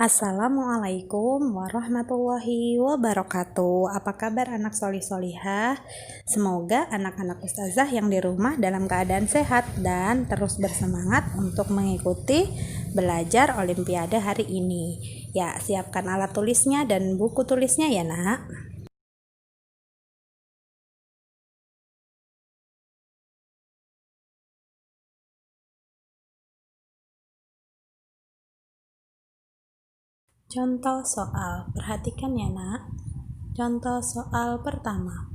Assalamualaikum warahmatullahi wabarakatuh. Apa kabar anak solih-solihah? Semoga anak-anak ustazah yang di rumah dalam keadaan sehat dan terus bersemangat untuk mengikuti belajar olimpiade hari ini. Ya, siapkan alat tulisnya dan buku tulisnya ya nak. Contoh soal, perhatikan ya nak. Contoh soal pertama.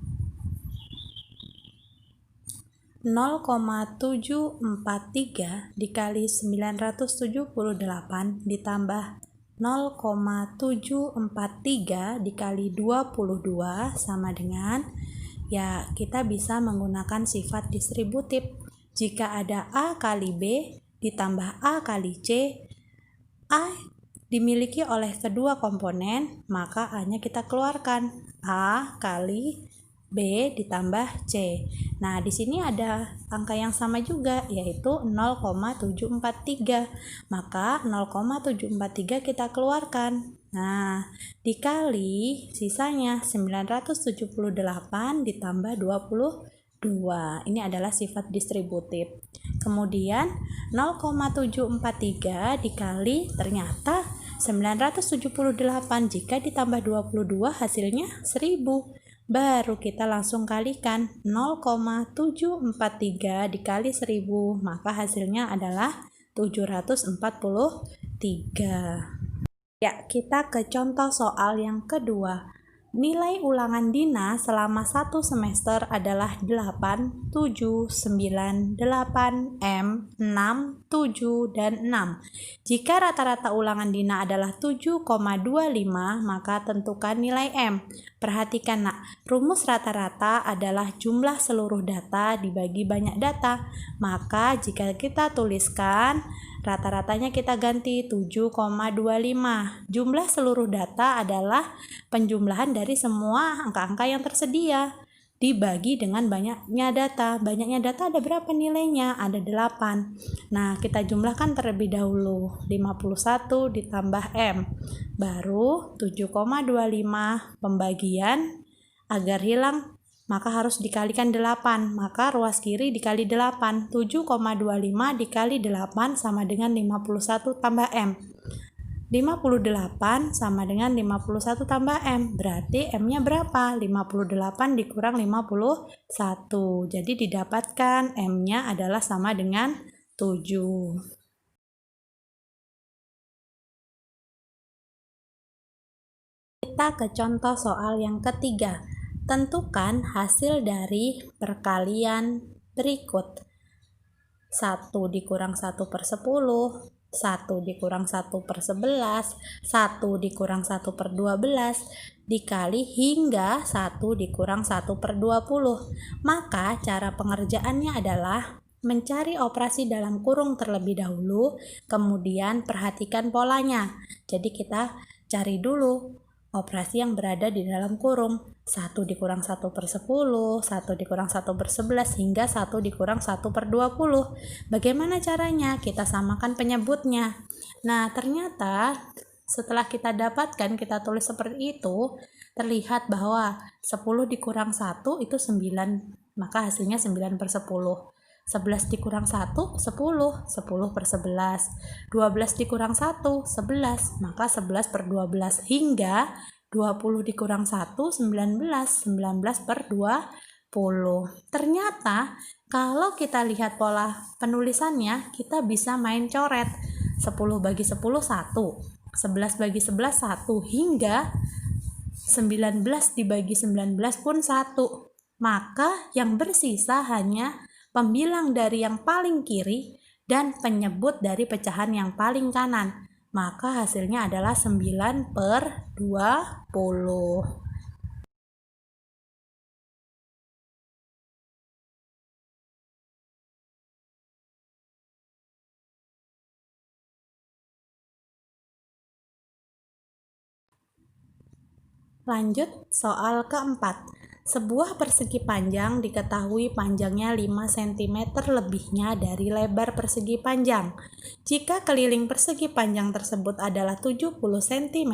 0,743 dikali 978 ditambah 0,743 dikali 22 sama dengan, ya kita bisa menggunakan sifat distributif. Jika ada A kali B ditambah A kali C, A dimiliki oleh kedua komponen, maka A-nya kita keluarkan. A kali B ditambah C. Nah, di sini ada angka yang sama juga, yaitu 0,743. Maka 0,743 kita keluarkan. Nah, dikali sisanya 978 ditambah 22. Ini adalah sifat distributif. Kemudian 0,743 dikali ternyata 978, jika ditambah 22 hasilnya 1000. Baru kita langsung kalikan 0,743 dikali 1000, maka hasilnya adalah 743. Ya, kita ke contoh soal yang kedua. Nilai ulangan Dina selama 1 semester adalah 8, 7, 9, 8, M, 6, 7, dan 6. Jika rata-rata ulangan Dina adalah 7,25, maka tentukan nilai M. Perhatikan nak, rumus rata-rata adalah jumlah seluruh data dibagi banyak data. Maka jika kita tuliskan, rata-ratanya kita ganti 7,25. Jumlah seluruh data adalah penjumlahan dari semua angka-angka yang tersedia dibagi dengan banyaknya data. Banyaknya data ada berapa nilainya? Ada 8. Nah, kita jumlahkan terlebih dahulu. 51 ditambah M. Baru 7,25 pembagian agar hilang maka harus dikalikan 8. Maka ruas kiri dikali 8. 7,25 dikali 8 sama dengan 51 tambah M. 58 sama dengan 51 tambah M. Berarti M-nya berapa? 58 dikurang 51. Jadi didapatkan M-nya adalah sama dengan 7. Kita ke contoh soal yang ketiga. Tentukan hasil dari perkalian berikut. 1 dikurang 1 per 10, 1 dikurang 1 per 11, 1 dikurang 1 per 12, dikali hingga 1 dikurang 1 per 20. Maka cara pengerjaannya adalah mencari operasi dalam kurung terlebih dahulu, kemudian perhatikan polanya. Jadi kita cari dulu operasi yang berada di dalam kurung. 1 dikurang 1 per 10, 1 dikurang 1 per 11, hingga 1 dikurang 1 per 20. Bagaimana caranya? Kita samakan penyebutnya. Nah, ternyata setelah kita dapatkan, kita tulis seperti itu, terlihat bahwa 10 dikurang 1 itu 9, maka hasilnya 9 per 10. 11 dikurang 1, 10, 10 per 11. 12 dikurang 1, 11, maka 11 per 12. Hingga 20 dikurang 1, 19, 19 per 20. Ternyata kalau kita lihat pola penulisannya, kita bisa main coret. 10 bagi 10, 1. 11 bagi 11, 1. Hingga 19 dibagi 19 pun 1. Maka yang bersisa hanya pembilang dari yang paling kiri dan penyebut dari pecahan yang paling kanan. Maka hasilnya adalah 9 per 20. Lanjut soal keempat. Sebuah persegi panjang diketahui panjangnya 5 cm lebihnya dari lebar persegi panjang. Jika keliling persegi panjang tersebut adalah 70 cm,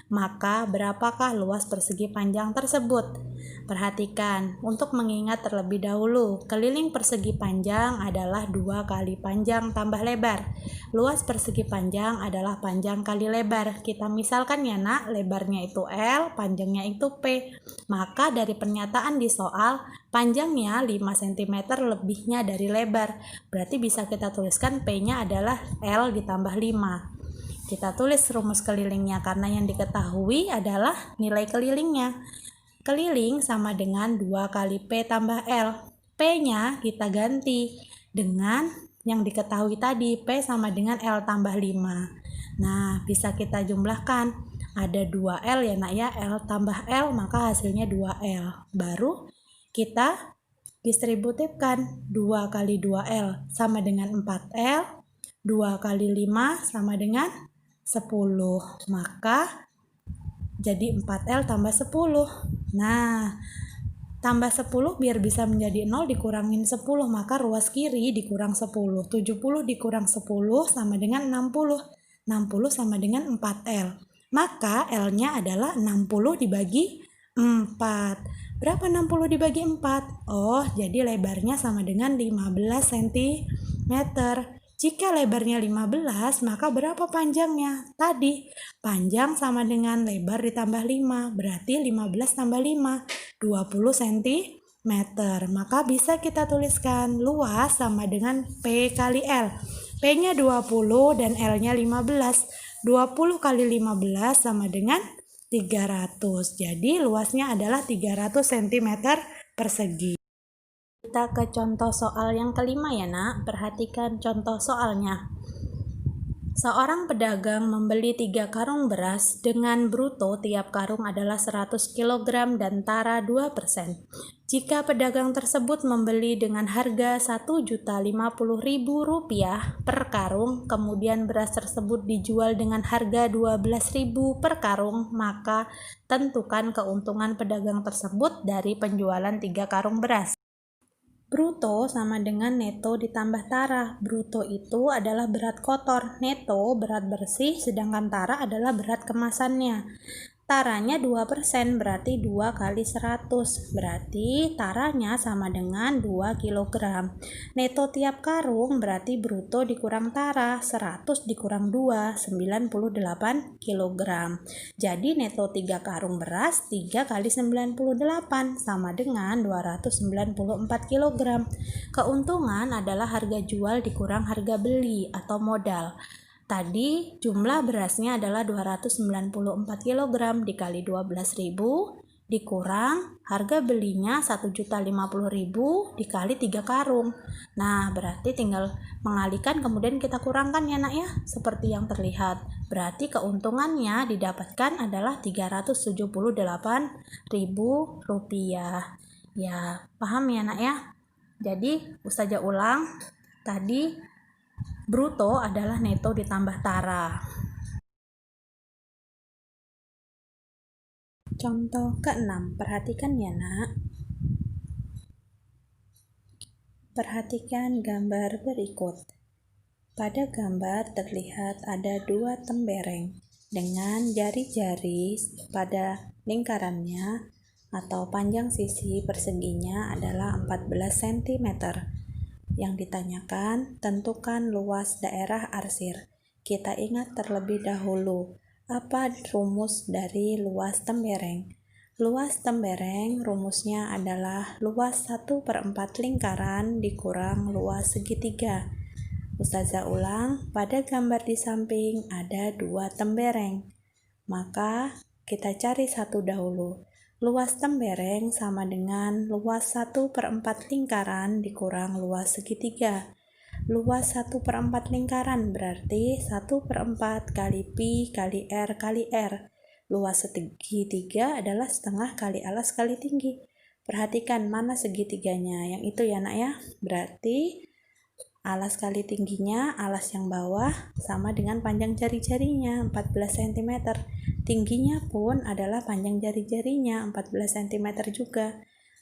maka berapakah luas persegi panjang tersebut? Perhatikan, untuk mengingat terlebih dahulu, keliling persegi panjang adalah 2 kali panjang tambah lebar. Luas persegi panjang adalah panjang kali lebar. Kita misalkan ya nak, lebarnya itu L, panjangnya itu P. Maka dari pernyataan di soal, panjangnya 5 cm lebihnya dari lebar. Berarti bisa kita tuliskan P-nya adalah L ditambah 5. Kita tulis rumus kelilingnya karena yang diketahui adalah nilai kelilingnya. Keliling sama dengan 2 kali P tambah L. P-nya kita ganti dengan yang diketahui tadi, P sama dengan L tambah 5. Nah, bisa kita jumlahkan. Ada 2L ya nak ya, L tambah L maka hasilnya 2L. Baru kita distributifkan, 2 kali 2L sama dengan 4L, 2 kali 5 sama dengan 10. Maka jadi 4L tambah 10. Nah, tambah 10 biar bisa menjadi 0 dikurangin 10, maka ruas kiri dikurang 10. 70 dikurang 10 sama dengan 60. 60 sama dengan 4L. Maka L-nya adalah 60 dibagi 4. Berapa 60 dibagi 4? Oh, jadi lebarnya sama dengan 15 cm. Jika lebarnya 15, maka berapa panjangnya? Tadi, panjang sama dengan lebar ditambah 5. Berarti 15 tambah 5, 20 cm. Maka bisa kita tuliskan luas sama dengan P kali L. P-nya 20 dan L-nya 15. 20 kali 15 sama dengan 300. Jadi luasnya adalah 300 cm persegi. Kita ke contoh soal yang kelima ya nak. Perhatikan contoh soalnya. Seorang pedagang membeli 3 karung beras dengan bruto tiap karung adalah 100 kg dan tara 2%. Jika pedagang tersebut membeli dengan harga Rp1.050.000 per karung, kemudian beras tersebut dijual dengan harga Rp12.000 per karung, maka tentukan keuntungan pedagang tersebut dari penjualan 3 karung beras. Bruto sama dengan neto ditambah tara. Bruto itu adalah berat kotor, neto berat bersih, sedangkan tara adalah berat kemasannya. Taranya 2%, berarti 2 kali 100, berarti taranya sama dengan 2 kg. Neto tiap karung berarti bruto dikurang tara, 100 dikurang 2, 98 kg. Jadi neto 3 karung beras, 3 kali 98 sama dengan 294 kg. Keuntungan adalah harga jual dikurang harga beli atau modal. Tadi jumlah berasnya adalah 294 kg dikali 12.000 dikurang harga belinya 1.050.000 dikali 3 karung. Nah, berarti tinggal mengalihkan kemudian kita kurangkan ya nak ya, seperti yang terlihat. Berarti keuntungannya didapatkan adalah Rp378.000. Ya, paham ya nak ya? Jadi, Ustazah ulang, tadi bruto adalah neto ditambah tara. Contoh ke-6, perhatikan ya nak. Perhatikan gambar berikut. Pada gambar terlihat ada 2 tembereng dengan jari-jari pada lingkarannya atau panjang sisi perseginya adalah 14 cm. Yang ditanyakan, tentukan luas daerah arsir. Kita ingat terlebih dahulu, apa rumus dari luas tembereng? Luas tembereng rumusnya adalah luas 1/4 lingkaran dikurang luas segitiga. Ustazah ulang, pada gambar di samping ada 2 tembereng. Maka kita cari satu dahulu. Luas tembereng sama dengan luas 1/4 lingkaran dikurang luas segitiga. Luas 1/4 lingkaran berarti 1/4 kali pi kali r kali r. Luas segitiga adalah setengah kali alas kali tinggi. Perhatikan mana segitiganya, yang itu ya nak ya. Berarti alas kali tingginya, alas yang bawah sama dengan panjang jari-jarinya 14 cm. tingginya pun adalah panjang jari-jarinya 14 cm juga.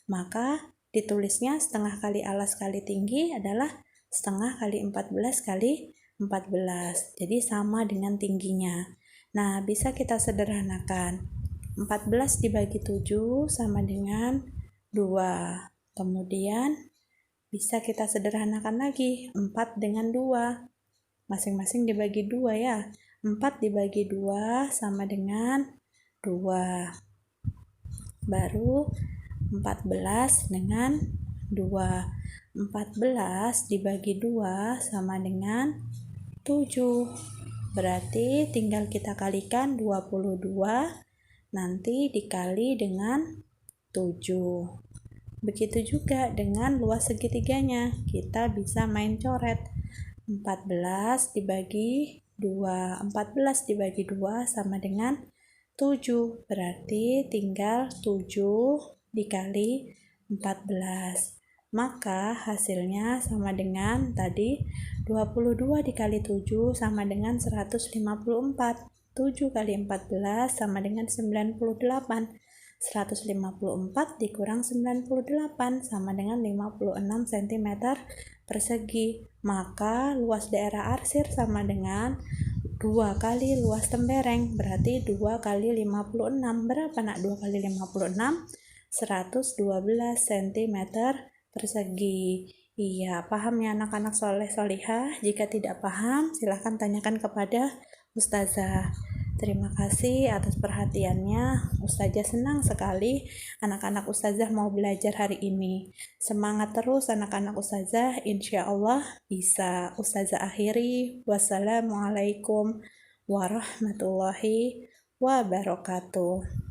Maka ditulisnya setengah kali alas kali tinggi adalah setengah kali 14 kali 14. Jadi sama dengan tingginya. Nah, bisa kita sederhanakan. 14 dibagi 7 sama dengan 2. Kemudian bisa kita sederhanakan lagi, 4 dengan 2. Masing-masing dibagi 2 ya. 4 dibagi 2 sama dengan 2. Baru 14 dengan 2. 14 dibagi 2 sama dengan 7. Berarti tinggal kita kalikan 22 nanti dikali dengan 7. Begitu juga dengan luas segitiganya, kita bisa main coret. 14 dibagi 2. 14 dibagi 2 sama dengan 7. Berarti tinggal 7 dikali 14. Maka hasilnya sama dengan tadi 22 dikali 7 sama dengan 154. 7 kali 14 sama dengan 98. 154 dikurang 98 sama dengan 56 cm persegi. Maka luas daerah arsir sama dengan 2 kali luas tembereng. Berarti 2 kali 56. Berapa nak 2 kali 56? 112 cm persegi. Iya, paham ya anak-anak soleh solihah? Jika tidak paham, silahkan tanyakan kepada Ustazah. Terima kasih atas perhatiannya. Ustazah senang sekali anak-anak Ustazah mau belajar hari ini. Semangat terus anak-anak Ustazah, insya Allah bisa. Ustazah akhiri. Wassalamualaikum warahmatullahi wabarakatuh.